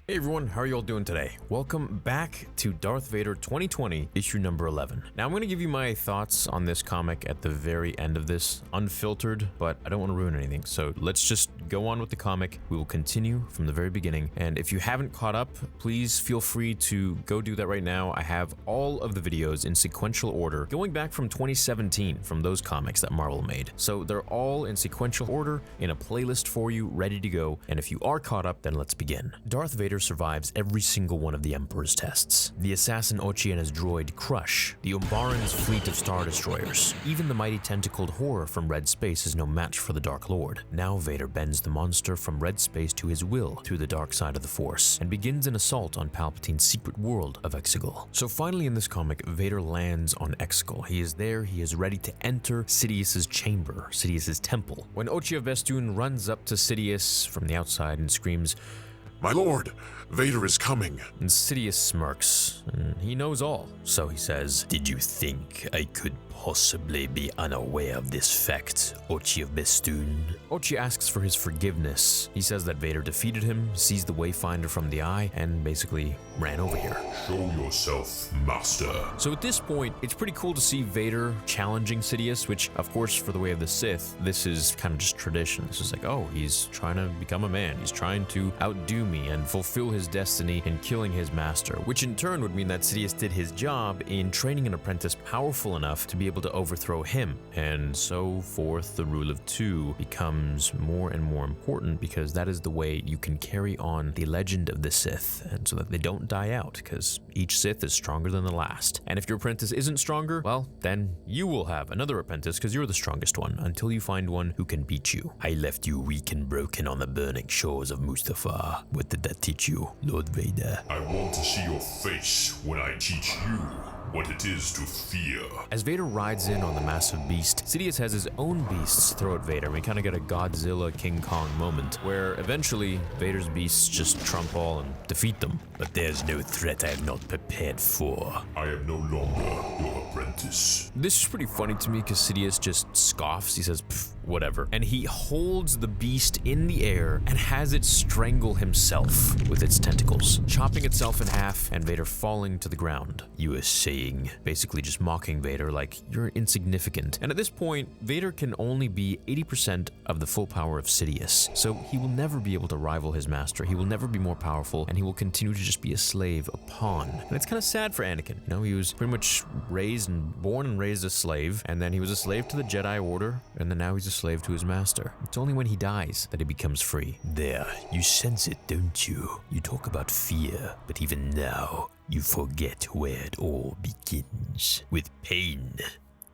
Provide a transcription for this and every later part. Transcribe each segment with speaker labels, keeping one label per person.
Speaker 1: Hey everyone, how are you all doing today? Welcome back to Darth Vader 2020, issue number 11. Now I'm going to give you my thoughts on this comic at the very end of this, unfiltered, but I don't want to ruin anything. So let's just go on with the comic. We will continue from the very beginning. And if you haven't caught up, please feel free to go do that right now. I have all of the videos in sequential order, going back from 2017, from those comics that Marvel made. So they're all in sequential order in a playlist for you, ready to go. And if you are caught up, then let's begin. Darth Vader survives every single one of the Emperor's tests. The assassin Ochi and his droid crush the Umbaran's fleet of Star Destroyers. Even the mighty tentacled horror from Red Space is no match for the Dark Lord. Now Vader bends the monster from Red Space to his will through the dark side of the Force, and begins an assault on Palpatine's secret world of Exegol. So finally in this comic, Vader lands on Exegol. He is there, he is ready to enter Sidious's chamber, Sidious's temple, when Ochi of Bestoon runs up to Sidious from the outside and screams,
Speaker 2: "My lord, Vader is coming."
Speaker 1: And Sidious smirks, and he knows all. So he says, "Did you think I could possibly be unaware of this fact, Ochi of Bestoon?" Ochi asks for his forgiveness. He says that Vader defeated him, seized the Wayfinder from the eye, and basically ran over here.
Speaker 2: "Show yourself, master."
Speaker 1: So at this point, it's pretty cool to see Vader challenging Sidious, which, of course, for the way of the Sith, this is kind of just tradition. This is like, oh, he's trying to become a man. He's trying to outdo me and fulfill his destiny in killing his master, which in turn would mean that Sidious did his job in training an apprentice powerful enough to be able to overthrow him. And so forth, the rule of two becomes more and more important, because that is the way you can carry on the legend of the Sith, and so that they don't die out, because each Sith is stronger than the last. And if your apprentice isn't stronger, well, then you will have another apprentice, because you're the strongest one, until you find one who can beat you. I left you weak and broken on the burning shores of Mustafar. What did that teach you, Lord Vader?
Speaker 2: I want to see your face when I teach you what it is to fear.
Speaker 1: As Vader rides in on the massive beast, Sidious has his own beasts throw at Vader. We kind of get a Godzilla King Kong moment, where eventually Vader's beasts just trump all and defeat them. But there's no threat I have not prepared for.
Speaker 2: I am no longer your apprentice.
Speaker 1: This is pretty funny to me, because Sidious just scoffs. He says, "Pfft, whatever." And he holds the beast in the air and has it strangle himself with its tentacles, chopping itself in half and Vader falling to the ground. You are saying, basically just mocking Vader like, you're insignificant. And at this point, Vader can only be 80% of the full power of Sidious. So he will never be able to rival his master. He will never be more powerful, and he will continue to just be a slave, a pawn. And it's kind of sad for Anakin. You know, he was pretty much born and raised a slave, and then he was a slave to the Jedi Order, and then now he's a slave to his master. It's only when he dies that he becomes free. There, you sense it, don't you? You talk about fear, but even now, you forget where it all begins, with pain.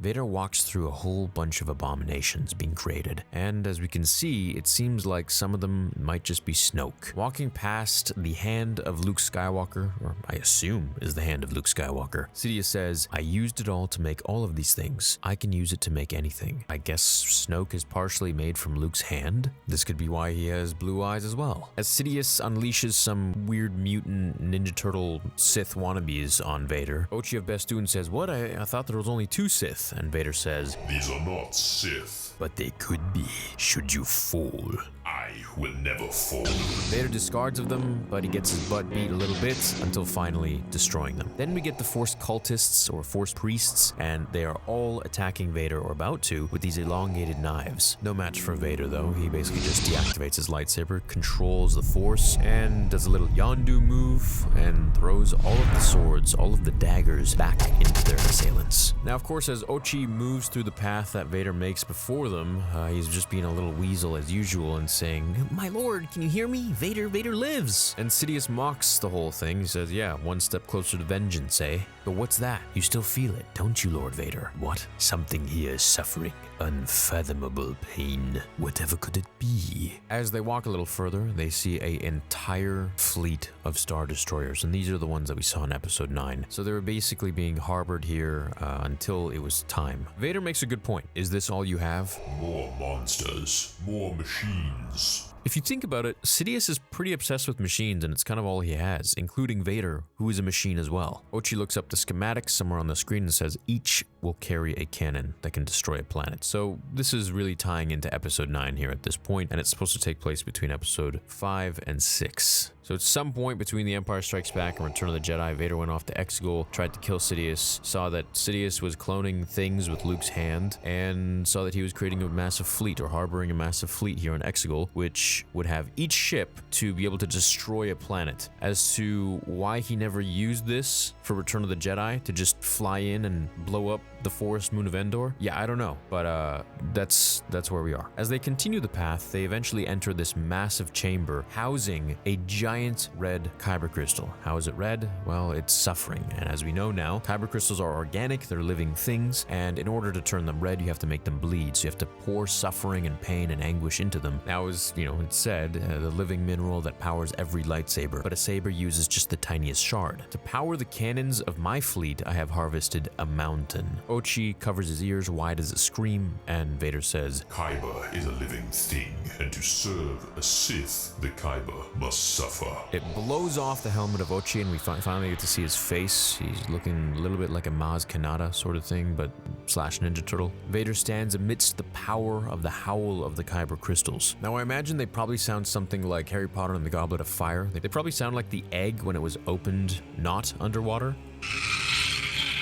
Speaker 1: Vader walks through a whole bunch of abominations being created, and as we can see, it seems like some of them might just be Snoke. Walking past the hand of Luke Skywalker, or I assume is the hand of Luke Skywalker, Sidious says, "I used it all to make all of these things. I can use it to make anything." I guess Snoke is partially made from Luke's hand. This could be why he has blue eyes as well. As Sidious unleashes some weird mutant Ninja Turtle Sith wannabes on Vader, Ochi of Bestoon says, "What? I thought there was only two Sith." And Vader says,
Speaker 2: "These are not Sith.
Speaker 1: "But they could be, should you fall."
Speaker 2: I will never fall."
Speaker 1: Vader discards of them, but he gets his butt beat a little bit until finally destroying them. Then we get the Force cultists or Force priests, and they are all attacking Vader, or about to, with these elongated knives. No match for Vader though. He basically just deactivates his lightsaber, controls the Force, and does a little Yondu move, and throws all of the swords, all of the daggers back into their assailants. Now of course, as Ochi moves through the path that Vader makes before them, he's just being a little weasel as usual and saying, "My lord, can you hear me? Vader lives." And Sidious mocks the whole thing. He says, "Yeah, one step closer to vengeance, eh? But what's that? You still feel it, don't you, Lord Vader?" "What?" "Something here is suffering. Unfathomable pain. Whatever could it be?" As they walk a little further, they see an entire fleet of Star Destroyers, and these are the ones that we saw in episode 9. So they were basically being harbored here until it was time. Vader makes a good point. Is this all you have?
Speaker 2: More monsters, more machines.
Speaker 1: If you think about it, Sidious is pretty obsessed with machines, and it's kind of all he has, including Vader, who is a machine as well. Ochi looks up the schematics somewhere on the screen and says, "Each will carry a cannon that can destroy a planet. So this is really tying into episode 9 here at this point, and it's supposed to take place between episode 5 and 6. So at some point between The Empire Strikes Back and Return of the Jedi, Vader went off to Exegol, tried to kill Sidious, saw that Sidious was cloning things with Luke's hand, and saw that he was creating a massive fleet, or harboring a massive fleet here on Exegol, which would have each ship to be able to destroy a planet. As to why he never used this for Return of the Jedi, to just fly in and blow up the forest moon of Endor, yeah, I don't know, but that's where we are. As they continue the path, they eventually enter this massive chamber housing a giant red kyber crystal. How is it red? Well, it's suffering, and as we know now, kyber crystals are organic, they're living things, and in order to turn them red, you have to make them bleed, so you have to pour suffering and pain and anguish into them. Now, as it's said, the living mineral that powers every lightsaber, but a saber uses just the tiniest shard. To power the cannons of my fleet, I have harvested a mountain. Ochi covers his ears wide as a scream, and Vader says,
Speaker 2: Kyber is a living thing, and to serve a Sith, the Kyber must suffer.
Speaker 1: It blows off the helmet of Ochi, and we finally get to see his face. He's looking a little bit like a Maz Kanata sort of thing, but slash Ninja Turtle. Vader stands amidst the power of the howl of the Kyber crystals. Now, I imagine they probably sound something like Harry Potter and the Goblet of Fire. They probably sound like the egg when it was opened not underwater.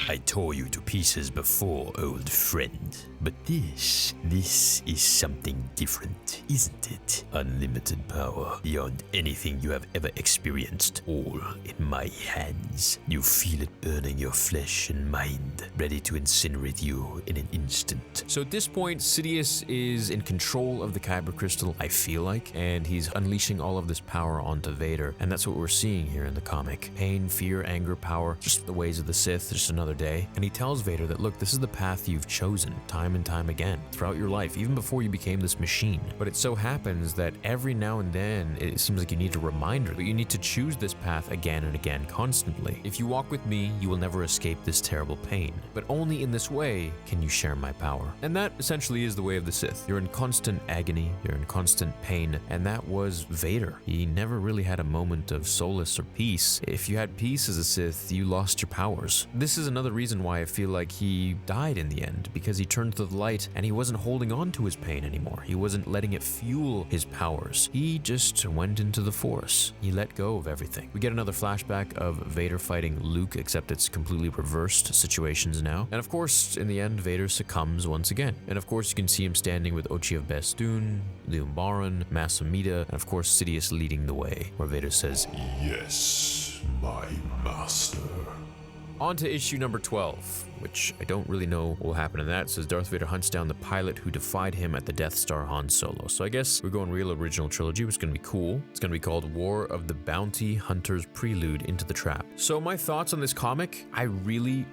Speaker 1: I tore you to pieces before, old friend. But this is something different, isn't it? Unlimited power, beyond anything you have ever experienced, all in my hands. You feel it burning your flesh and mind, ready to incinerate you in an instant. So at this point, Sidious is in control of the Kyber crystal, I feel like, and he's unleashing all of this power onto Vader, and that's what we're seeing here in the comic. Pain, fear, anger, power, just the ways of the Sith, just another day. And he tells Vader that, look, this is the path you've chosen time and time again throughout your life, even before you became this machine. But it so happens that every now and then it seems like you need a reminder that you need to choose this path again and again constantly. If you walk with me, you will never escape this terrible pain, but only in this way can you share my power. And that essentially is the way of the Sith. You're in constant agony, you're in constant pain, and that was Vader. He never really had a moment of solace or peace. If you had peace as a Sith, you lost your powers. This is another reason why I feel like he died in the end, because he turned to the light and he wasn't holding on to his pain anymore. He wasn't letting it fuel his powers. He just went into the Force. He let go of everything. We get another flashback of Vader fighting Luke, except it's completely reversed situations now. And of course, in the end, Vader succumbs once again. And of course, you can see him standing with Ochi of Bestoon, the Umbaran, Mas Amedda, and of course, Sidious leading the way, where Vader says,
Speaker 2: Yes, my master.
Speaker 1: On to issue number 12, which I don't really know what will happen in that. It says Darth Vader hunts down the pilot who defied him at the Death Star, Han Solo. So I guess we're going real original trilogy, which is going to be cool. It's going to be called War of the Bounty Hunter's Prelude into the Trap. So my thoughts on this comic, I really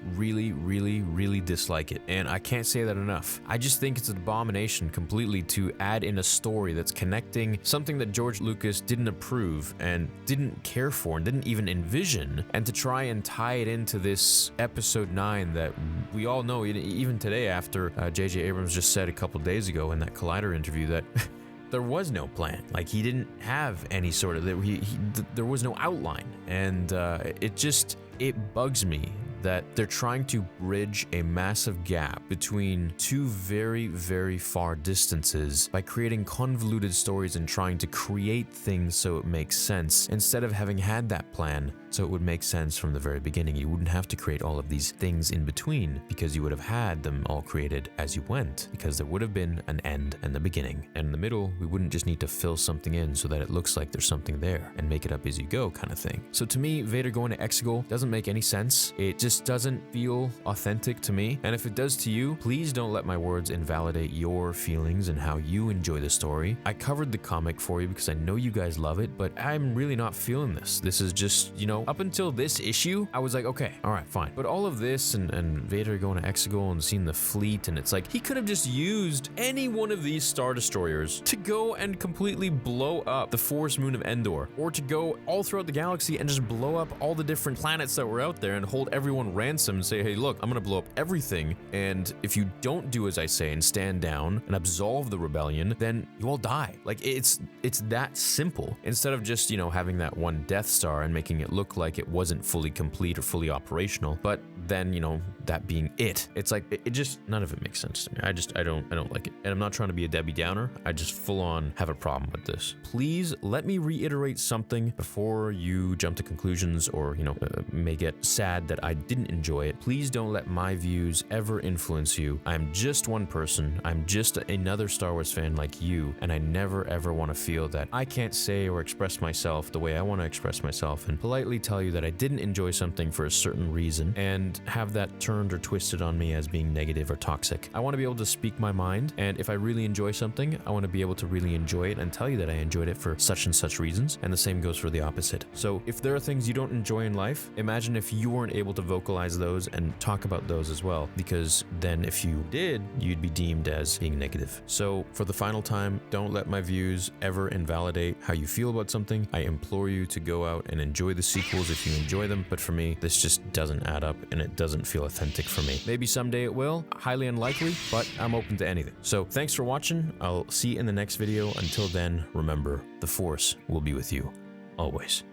Speaker 1: dislike it. And I can't say that enough. I just think it's an abomination completely to add in a story that's connecting something that George Lucas didn't approve and didn't care for and didn't even envision, and to try and tie it into this episode 9 that we all know, even today, after J.J. Abrams just said a couple days ago in that Collider interview that there was no plan. Like, he didn't have any sort of, there was no outline. And it bugs me that they're trying to bridge a massive gap between two very far distances by creating convoluted stories and trying to create things so it makes sense, instead of having had that plan so it would make sense from the very beginning. You wouldn't have to create all of these things in between, because you would have had them all created as you went, because there would have been an end and the beginning. And in the middle, we wouldn't just need to fill something in so that it looks like there's something there and make it up as you go kind of thing. So to me, Vader going to Exegol doesn't make any sense. It just doesn't feel authentic to me. And if it does to you, please don't let my words invalidate your feelings and how you enjoy the story. I covered the comic for you because I know you guys love it, but I'm really not feeling this. This is just, up until this issue, I was like, okay, all right, fine. But all of this and Vader going to Exegol and seeing the fleet, and it's like, he could have just used any one of these Star Destroyers to go and completely blow up the forest moon of Endor, or to go all throughout the galaxy and just blow up all the different planets that were out there and hold everyone ransom and say, hey, look, I'm gonna blow up everything, and if you don't do as I say and stand down and absolve the rebellion, then you all die. Like, it's that simple. Instead of just, having that one Death Star and making it look like it wasn't fully complete or fully operational. But then, you know, that being it. It's like, it just, none of it makes sense to me. I don't like it. And I'm not trying to be a Debbie Downer. I just full on have a problem with this. Please let me reiterate something before you jump to conclusions or, you know, may get sad that I didn't enjoy it. Please don't let my views ever influence you. I'm just one person. I'm just another Star Wars fan like you, and I never ever want to feel that I can't say or express myself the way I want to express myself and politely tell you that I didn't enjoy something for a certain reason and have that turned or twisted on me as being negative or toxic. I want to be able to speak my mind, and if I really enjoy something, I want to be able to really enjoy it and tell you that I enjoyed it for such and such reasons, and the same goes for the opposite. So if there are things you don't enjoy in life, imagine if you weren't able to vocalize those and talk about those as well, because then if you did, you'd be deemed as being negative. So for the final time, don't let my views ever invalidate how you feel about something. I implore you to go out and enjoy the sequels if you enjoy them, but for me, this just doesn't add up and it doesn't feel authentic for me. Maybe someday it will, highly unlikely, but I'm open to anything. So thanks for watching. I'll see you in the next video. Until then, remember, the Force will be with you always.